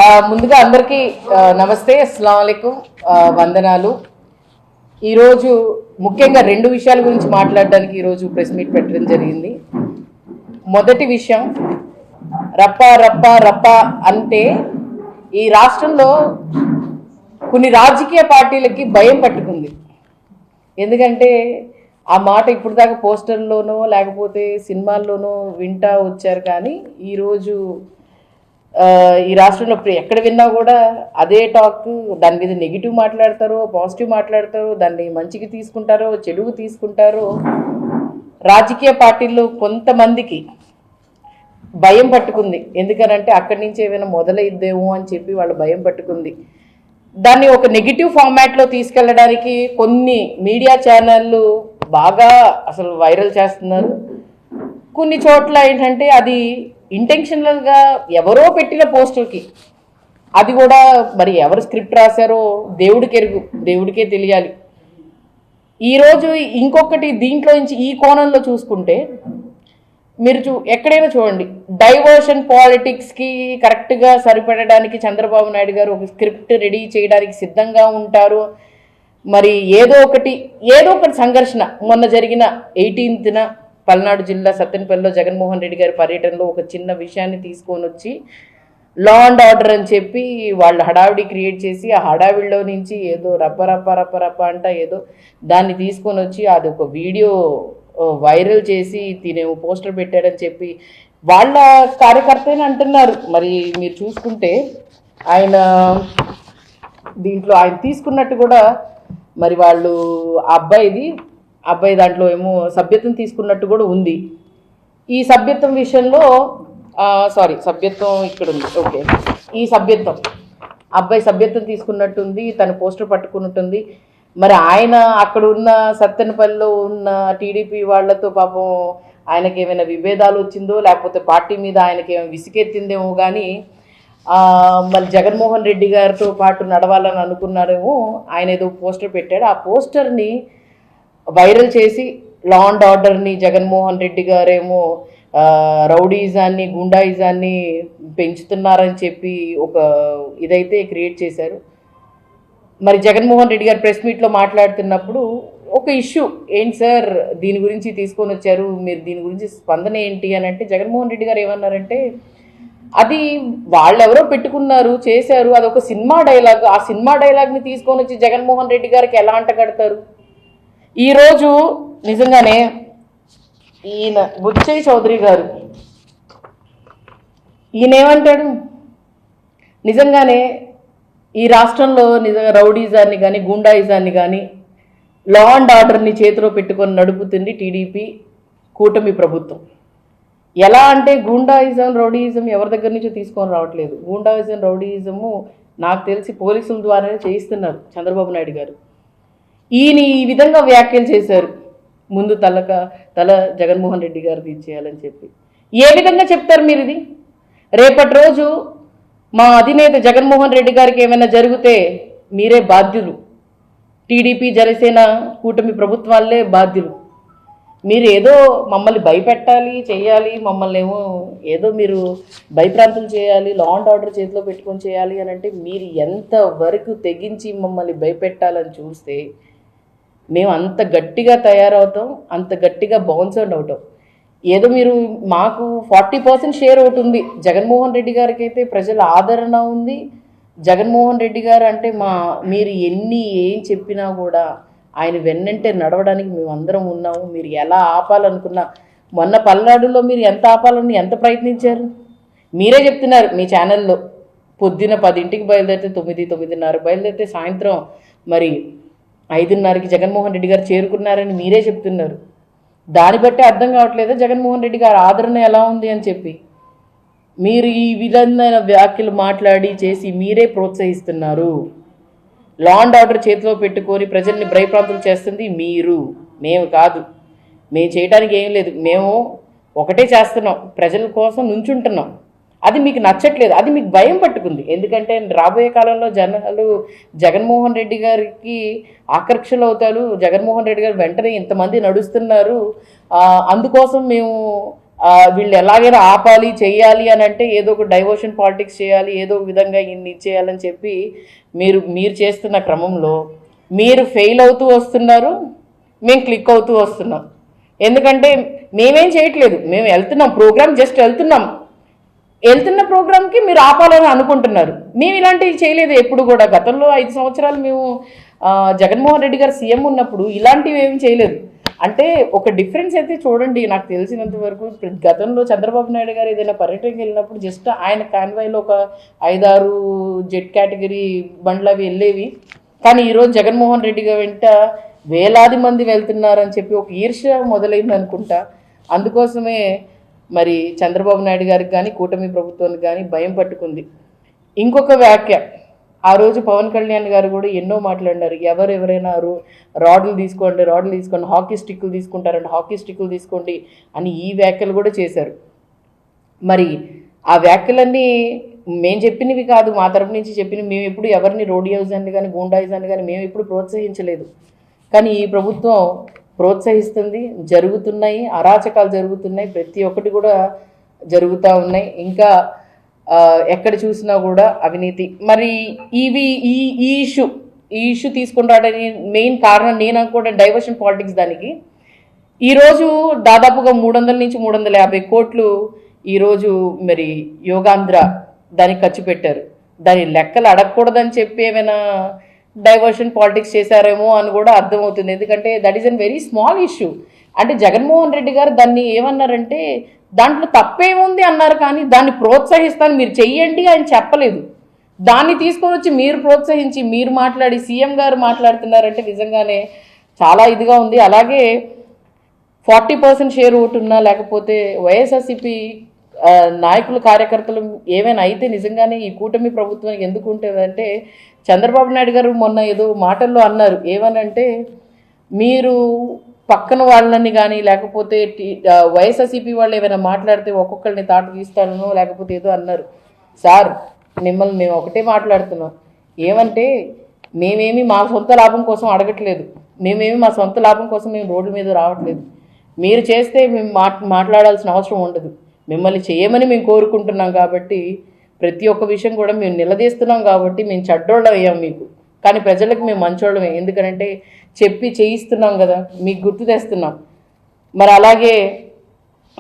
ముందుగా అందరికీ నమస్తే, అస్సలాము అలైకుం, వందనాలు. ఈరోజు ముఖ్యంగా రెండు విషయాల గురించి మాట్లాడడానికి ఈరోజు ప్రెస్ మీట్ పెట్టడం జరిగింది. మొదటి విషయం, రప్ప రప్ప రప్ప అంటే ఈ రాష్ట్రంలో కొన్ని రాజకీయ పార్టీలకి భయం పట్టుకుంది. ఎందుకంటే ఆ మాట ఇప్పుడు దాకా పోస్టర్లోనో లేకపోతే సినిమాల్లోనో వింటా వచ్చారు, కానీ ఈరోజు ఈ రాష్ట్రంలో ఎక్కడ విన్నా కూడా అదే టాక్. దాని మీద నెగిటివ్ మాట్లాడతారో పాజిటివ్ మాట్లాడతారో, దాన్ని మంచికి తీసుకుంటారో చెడుగు తీసుకుంటారో. రాజకీయ పార్టీల్లో కొంతమందికి భయం పట్టుకుంది. ఎందుకనంటే అక్కడి నుంచి ఏమైనా మొదలైద్దేమో అని చెప్పి వాళ్ళు భయం పట్టుకుంది. దాన్ని ఒక నెగిటివ్ ఫార్మాట్లో తీసుకెళ్ళడానికి కొన్ని మీడియా ఛానళ్ళు బాగా అసలు వైరల్ చేస్తున్నారు. కొన్ని చోట్ల ఏంటంటే అది ఇంటెన్షనల్గా ఎవరో పెట్టిన పోస్టర్కి, అది కూడా మరి ఎవరు స్క్రిప్ట్ రాశారో దేవుడికే తెలియాలి. ఈరోజు ఇంకొకటి దీంట్లో నుంచి ఈ కోణంలో చూసుకుంటే మీరు ఎక్కడైనా చూడండి, డైవర్షన్ పాలిటిక్స్కి కరెక్ట్గా సరిపడడానికి చంద్రబాబు నాయుడు గారు ఒక స్క్రిప్ట్ రెడీ చేయడానికి సిద్ధంగా ఉంటారు. మరి ఏదో ఒకటి సంఘర్షణ. మొన్న జరిగిన 18న పల్నాడు జిల్లా సత్తెనపల్లిలో జగన్మోహన్ రెడ్డి గారి పర్యటనలో ఒక చిన్న విషయాన్ని తీసుకొని వచ్చి లా అండ్ ఆర్డర్ అని చెప్పి వాళ్ళు హడావిడి క్రియేట్ చేసి, ఆ హడావిడిలో నుంచి ఏదో రప్ప రప్ప రప్ప రప్ప అంట ఏదో దాన్ని తీసుకొని వచ్చి అది ఒక వీడియో వైరల్ చేసి తినేమో పోస్టర్ పెట్టాడని చెప్పి వాళ్ళ కార్యకర్తని అంటున్నారు. మరి మీరు చూసుకుంటే దీంట్లో ఆయన తీసుకున్నట్టు కూడా మరి వాళ్ళు అబ్బాయి దాంట్లో ఏమో సభ్యత్వం తీసుకున్నట్టు కూడా ఉంది. ఈ సభ్యత్వం విషయంలో సభ్యత్వం ఇక్కడ ఉంది. ఓకే, ఈ అబ్బాయి సభ్యత్వం తీసుకున్నట్టుంది, తన పోస్టర్ పట్టుకున్నట్టుంది. మరి ఆయన అక్కడ ఉన్న సత్తెనపల్లిలో ఉన్న టీడీపీ వాళ్లతో పాపం ఆయనకి ఏమైనా విభేదాలు వచ్చిందో లేకపోతే పార్టీ మీద ఆయనకి ఏమైనా విసిగెత్తిందేమో, కానీ మరి జగన్మోహన్ రెడ్డి గారితో పాటు నడవాలని అనుకున్నాడేమో. ఆయన ఏదో పోస్టర్ పెట్టాడు, ఆ పోస్టర్ని వైరల్ చేసి లా అండ్ ఆర్డర్ని జగన్మోహన్ రెడ్డి గారేమో రౌడీజాన్ని గుండాయిజాన్ని పెంచుతున్నారని చెప్పి ఒక ఇదైతే క్రియేట్ చేశారు. మరి జగన్మోహన్ రెడ్డి గారు ప్రెస్ మీట్లో మాట్లాడుతున్నప్పుడు ఒక ఇష్యూ, ఏంటి సార్ దీని గురించి తీసుకొని వచ్చారు, మీరు దీని గురించి స్పందన ఏంటి అని అంటే జగన్మోహన్ రెడ్డి గారు ఏమన్నారంటే, అది వాళ్ళెవరో పెట్టుకున్నారు చేశారు, అదొక సినిమా డైలాగ్, ఆ సినిమా డైలాగ్ని తీసుకొని వచ్చి జగన్మోహన్ రెడ్డి గారికి ఎలా అంటగడతారు. ఈరోజు నిజంగానే ఈయన బుచ్చయ్య చౌదరి గారు ఈయనేమంటాడు, నిజంగానే ఈ రాష్ట్రంలో నిజంగా రౌడీజాన్ని కానీ గుండాయిజాన్ని కానీ లా అండ్ ఆర్డర్ని చేతిలో పెట్టుకొని నడుపుతుంది టీడీపీ కూటమి ప్రభుత్వం. ఎలా అంటే గుండాయిజం రౌడీయిజం ఎవరి దగ్గర నుంచో తీసుకొని రావట్లేదు. గుండాయిజం రౌడీయిజము నాకు తెలిసి పోలీసుల ద్వారానే చేయిస్తున్నారు చంద్రబాబు నాయుడు గారు. ఈయన ఈ విధంగా వ్యాఖ్యలు చేశారు, ముందు తల జగన్మోహన్ రెడ్డి గారు తీర్చేయాలని చెప్పి. ఏ విధంగా చెప్తారు మీరు ఇది? రేపటి రోజు మా అధినేత జగన్మోహన్ రెడ్డి గారికి ఏమైనా జరిగితే మీరే బాధ్యులు. టీడీపీ జనసేన కూటమి ప్రభుత్వాలే బాధ్యులు. మీరు ఏదో మమ్మల్ని భయపెట్టాలి చేయాలి, మమ్మల్ని ఏమో ఏదో మీరు భయప్రాంతులు చేయాలి, లా అండ్ ఆర్డర్ చేతిలో పెట్టుకొని చేయాలి అని అంటే మీరు ఎంతవరకు తెగించి మమ్మల్ని భయపెట్టాలని చూస్తే మేము అంత గట్టిగా తయారవుతాం, అంత గట్టిగా బౌన్సర్డ్ అవుతాం. ఏదో మీరు మాకు 40% షేర్ ఒకటి ఉంది, జగన్మోహన్ రెడ్డి గారికి అయితే ప్రజల ఆదరణ ఉంది. జగన్మోహన్ రెడ్డి గారు అంటే మీరు ఏం చెప్పినా కూడా ఆయన వెన్నంటే నడవడానికి మేము అందరం ఉన్నాము. మీరు ఎలా ఆపాలనుకున్నా, మొన్న పల్నాడులో మీరు ఎంత ఆపాలని ఎంత ప్రయత్నించారు మీరే చెప్తున్నారు మీ ఛానల్లో. పొద్దున 10ంటికి బయలుదేరితే 9:30 బయలుదేరితే సాయంత్రం మరి 5:30కి జగన్మోహన్ రెడ్డి గారు చేరుకున్నారని మీరే చెప్తున్నారు. దాన్ని బట్టి అర్థం కావట్లేదా జగన్మోహన్ రెడ్డి గారు ఆదరణ ఎలా ఉంది అని చెప్పి? మీరు ఈ విధమైన వ్యాఖ్యలు మాట్లాడి చేసి మీరే ప్రోత్సహిస్తున్నారు. లా అండ్ ఆర్డర్ చేతిలో పెట్టుకొని ప్రజల్ని భయప్రాంతులు చేస్తుంది మీరు, మేము కాదు. మేము చేయడానికి ఏం లేదు, మేము ఒకటే చేస్తున్నాం, ప్రజల కోసం నుంచుంటున్నాం. అది మీకు నచ్చట్లేదు, అది మీకు భయం పట్టుకుంది. ఎందుకంటే రాబోయే కాలంలో జనాలు జగన్మోహన్ రెడ్డి గారికి ఆకర్షణ అవుతారు. జగన్మోహన్ రెడ్డి గారు వెంటనే ఇంతమంది నడుస్తున్నారు, అందుకోసం మేము వీళ్ళు ఎలాగైనా ఆపాలి చేయాలి అని అంటే ఏదో ఒక డైవర్షన్ పాలిటిక్స్ చేయాలి, ఏదో ఒక విధంగా ఇన్ని చేయాలని చెప్పి మీరు చేస్తున్న క్రమంలో మీరు ఫెయిల్ అవుతూ వస్తున్నారు, మేము క్లిక్ అవుతూ వస్తున్నాం. ఎందుకంటే మేమేం చేయట్లేదు, మేము వెళ్తున్నాం ప్రోగ్రామ్, జస్ట్ వెళ్తున్న ప్రోగ్రామ్కి మీరు ఆపాలని అనుకుంటున్నారు. మేము ఇలాంటివి చేయలేదు ఎప్పుడు కూడా. గతంలో 5 సంవత్సరాలు మేము జగన్మోహన్ రెడ్డి గారు సీఎం ఉన్నప్పుడు ఇలాంటివి ఏమి చేయలేదు. అంటే ఒక డిఫరెన్స్ అయితే చూడండి, నాకు తెలిసినంత వరకు గతంలో చంద్రబాబు నాయుడు గారు ఏదైనా పర్యటనకి వెళ్ళినప్పుడు జస్ట్ ఆయన కాన్వాయ్లో ఒక 5-6 జెట్ కేటగిరీ బండ్లు అవి వెళ్ళేవి. కానీ ఈరోజు జగన్మోహన్ రెడ్డి గారు వెంట వేలాది మంది వెళ్తున్నారని చెప్పి ఒక ఈర్ష్య మొదలైంది అనుకుంటా. అందుకోసమే మరి చంద్రబాబు నాయుడు గారికి కానీ కూటమి ప్రభుత్వానికి కానీ భయం పట్టుకుంది. ఇంకొక వ్యాఖ్య, ఆ రోజు పవన్ కళ్యాణ్ గారు కూడా ఎన్నో మాట్లాడినారు. ఎవరైనా రాడ్లు తీసుకోండి, హాకీ స్టిక్కులు తీసుకుంటారంటే హాకీ స్టిక్కులు తీసుకోండి అని ఈ వ్యాఖ్యలు కూడా చేశారు. మరి ఆ వ్యాఖ్యలన్నీ మేము చెప్పినవి కాదు, మా తరపు నుంచి చెప్పినవి. మేము ఎప్పుడు ఎవరిని రోడియోజాన్ని కానీ గూండాయిజాన్ని కానీ మేము ఎప్పుడు ప్రోత్సహించలేదు. కానీ ఈ ప్రభుత్వం ప్రోత్సహిస్తుంది, జరుగుతున్నాయి, అరాచకాలు జరుగుతున్నాయి, ప్రతి ఒక్కటి కూడా జరుగుతూ ఉన్నాయి. ఇంకా ఎక్కడ చూసినా కూడా అవినీతి. మరి ఈ ఇష్యూ తీసుకుని రావడానికి మెయిన్ కారణం నేను అనుకోవడం డైవర్షన్ పాలిటిక్స్. దానికి ఈరోజు దాదాపుగా 300 నుంచి 350 కోట్లు ఈరోజు మరి యోగాంధ్ర దానికి ఖర్చు పెట్టారు. దాని లెక్కలు అడగకూడదని చెప్పి ఏమైనా డైవర్షన్ పాలిటిక్స్ చేశారేమో అని కూడా అర్థమవుతుంది. ఎందుకంటే that is an very small issue. అంటే జగన్మోహన్ రెడ్డి గారు దాన్ని ఏమన్నారంటే దాంట్లో తప్పేముంది అన్నారు, కానీ దాన్ని ప్రోత్సహిస్తాను మీరు చెయ్యండి అని చెప్పలేదు. దాన్ని తీసుకొని వచ్చి మీరు ప్రోత్సహించి మీరు మాట్లాడి సీఎం గారు మాట్లాడుతున్నారంటే నిజంగానే చాలా ఇదిగా ఉంది. అలాగే 40% షేర్ ఓటు ఉన్నా లేకపోతే వైఎస్ఆర్సీపీ నాయకులు కార్యకర్తలు ఏమైనా అయితే నిజంగానే ఈ కూటమి ప్రభుత్వం ఎందుకు ఉంటుందంటే, చంద్రబాబు నాయుడు గారు మొన్న ఏదో మాటల్లో అన్నారు, ఏమనంటే మీరు పక్కన వాళ్ళని కానీ లేకపోతే వైఎస్ఆర్సీపీ వాళ్ళు ఏమైనా మాట్లాడితే ఒక్కొక్కరిని తాట తీస్తాను లేకపోతే ఏదో అన్నారు. సార్ మిమ్మల్ని మేము ఒకటే మాట్లాడుతున్నాం, ఏమంటే మేమేమి మా సొంత లాభం కోసం అడగట్లేదు, మా సొంత లాభం కోసం మేము రోడ్ల మీద రావట్లేదు. మీరు చేస్తే మేము మాట్లాడాల్సిన అవసరం ఉండదు, మిమ్మల్ని చేయమని మేము కోరుకుంటున్నాం. కాబట్టి ప్రతి ఒక్క విషయం కూడా మేము నిలదీస్తున్నాం. కాబట్టి మేము చెడ్డోళ్ళం అయ్యాం మీకు, కానీ ప్రజలకు మేము మంచోళ్ళమే. ఎందుకంటే చెప్పి చేయిస్తున్నాం కదా, మీకు గుర్తు తెస్తున్నాం. మరి అలాగే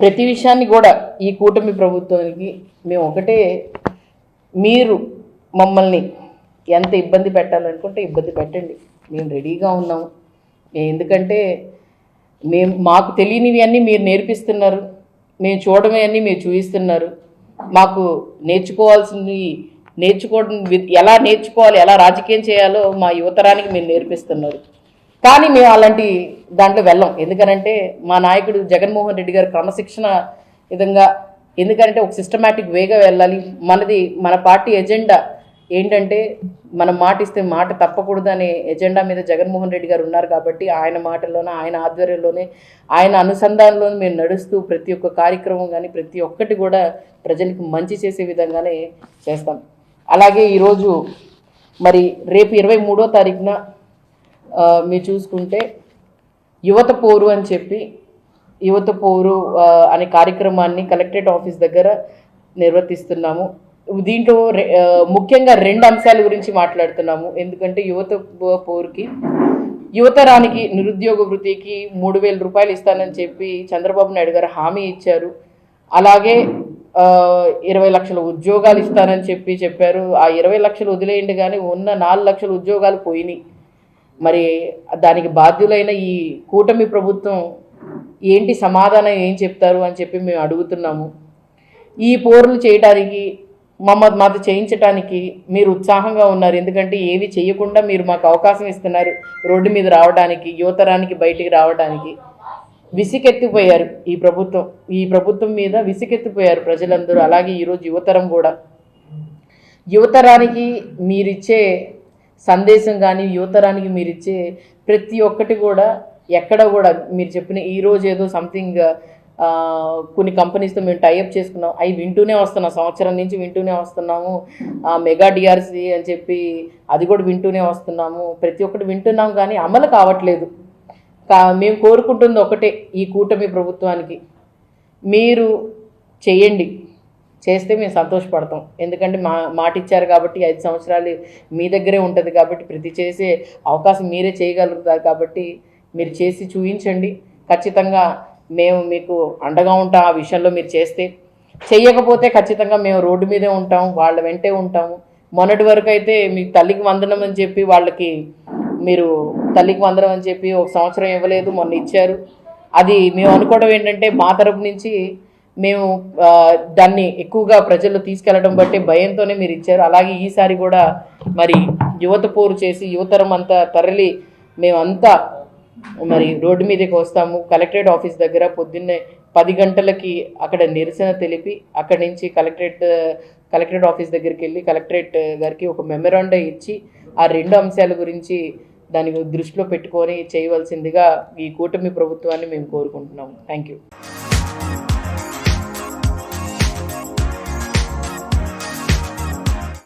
ప్రతి విషయాన్ని కూడా ఈ కూటమి ప్రభుత్వానికి మేము ఒకటే, మీరు మమ్మల్ని ఎంత ఇబ్బంది పెట్టాలనుకుంటే ఇబ్బంది పెట్టండి, మేము రెడీగా ఉన్నాము. ఎందుకంటే మాకు తెలియనివి అన్నీ మీరు నేర్పిస్తున్నారు, మేము చూడమే అన్నీ మీరు చూపిస్తున్నారు. మాకు నేర్చుకోవడం ఎలా నేర్చుకోవాలి, ఎలా రాజకీయం చేయాలో మా యువతరానికి మీరు నేర్పిస్తున్నారు. కానీ మేము అలాంటి దాంట్లో వెళ్ళాం. ఎందుకనంటే మా నాయకుడు జగన్మోహన్ రెడ్డి గారు క్రమశిక్షణ విధంగా, ఎందుకంటే ఒక సిస్టమేటిక్ వేగా వెళ్ళాలి. మన పార్టీ ఎజెండా ఏంటంటే మనం మాట ఇస్తే మాట తప్పకూడదు అనే ఎజెండా మీద జగన్మోహన్ రెడ్డి గారు ఉన్నారు. కాబట్టి ఆయన మాటల్లోనే, ఆయన ఆధ్వర్యంలోనే, ఆయన అనుసంధానంలోనే మేము నడుస్తూ ప్రతి ఒక్క కార్యక్రమం కానీ ప్రతి ఒక్కటి కూడా ప్రజలకు మంచి చేసే విధంగానే చేస్తాం. అలాగే ఈరోజు మరి రేపు 23వ తారీఖున మీరు చూసుకుంటే యువత పోరు అని చెప్పి యువత పోరు అనే కార్యక్రమాన్ని కలెక్టరేట్ ఆఫీస్ దగ్గర నిర్వర్తిస్తున్నాము. దీంట్లో ముఖ్యంగా 2 అంశాల గురించి మాట్లాడుతున్నాము. ఎందుకంటే యువత పోరుకి, యువతరానికి నిరుద్యోగ వృత్తికి 3,000 రూపాయలు ఇస్తానని చెప్పి చంద్రబాబు నాయుడు గారు హామీ ఇచ్చారు. అలాగే 20 లక్షల ఉద్యోగాలు ఇస్తానని చెప్పారు. ఆ 20 లక్షలు వదిలేయండి, కానీ ఉన్న 4 లక్షల ఉద్యోగాలు పోయినాయి. మరి దానికి బాధ్యులైన ఈ కూటమి ప్రభుత్వం ఏంటి సమాధానం ఏం చెప్తారు అని చెప్పి మేము అడుగుతున్నాము. ఈ పోర్లు చేయడానికి మాతో చేయించడానికి మీరు ఉత్సాహంగా ఉన్నారు. ఎందుకంటే ఏవి చేయకుండా మీరు మాకు అవకాశం ఇస్తున్నారు రోడ్డు మీద రావడానికి, యువతరానికి బయటికి రావడానికి. విసికెత్తిపోయారు ఈ ప్రభుత్వం మీద విసికెత్తిపోయారు ప్రజలందరూ. అలాగే ఈరోజు యువతరం కూడా, యువతరానికి మీరిచ్చే సందేశం కానీ యువతరానికి మీరిచ్చే ప్రతి ఒక్కటి కూడా ఎక్కడ కూడా మీరు చెప్పిన ఈరోజు ఏదో సంథింగ్ కొన్ని కంపెనీస్తో మేము టైఅప్ చేసుకున్నాం, అవి వింటూనే వస్తున్నాం, సంవత్సరం నుంచి వింటూనే వస్తున్నాము. మెగా డిఆర్సీ అని చెప్పి అది కూడా వింటూనే వస్తున్నాము, ప్రతి ఒక్కటి వింటున్నాం, కానీ అమలు కావట్లేదు. మేము కోరుకుంటుంది ఒకటే, ఈ కూటమి ప్రభుత్వానికి మీరు చేయండి, చేస్తే మేము సంతోషపడతాం. ఎందుకంటే మాట ఇచ్చారు కాబట్టి 5 సంవత్సరాలు మీ దగ్గరే ఉంటుంది కాబట్టి ప్రతి చేసే అవకాశం మీరే చేయగలుగుతారు కాబట్టి మీరు చేసి చూపించండి. ఖచ్చితంగా మేము మీకు అండగా ఉంటాం. ఆ విషయంలో మీరు చేస్తే, చెయ్యకపోతే ఖచ్చితంగా మేము రోడ్డు మీదే ఉంటాం, వాళ్ళ వెంటే ఉంటాము. మొన్నటి వరకు అయితే మీకు తల్లికి వందనం అని చెప్పి వాళ్ళకి మీరు తల్లికి వందనం అని చెప్పి 1 సంవత్సరం ఇవ్వలేదు, మొన్న ఇచ్చారు. అది మేము అనుకోవడం ఏంటంటే మా తరపు నుంచి మేము దాన్ని ఎక్కువగా ప్రజల్లో తీసుకెళ్లడం బట్టి భయంతోనే మీరు ఇచ్చారు. అలాగే ఈసారి కూడా మరి యువత పోరు చేసి యువతరం అంతా తరలి మేమంతా మరి రోడ్డు మీదకి వస్తాము. కలెక్టరేట్ ఆఫీస్ దగ్గర పొద్దున్నే 10 గంటలకి అక్కడ నిరసన తెలిపి అక్కడి నుంచి కలెక్టరేట్ ఆఫీస్ దగ్గరికి వెళ్ళి కలెక్టరేట్ గారికి ఒక మెమరాండా ఇచ్చి ఆ 2 అంశాల గురించి దాన్ని దృష్టిలో పెట్టుకొని చేయవలసిందిగా ఈ కూటమి ప్రభుత్వాన్ని మేము కోరుకుంటున్నాము. Thank you.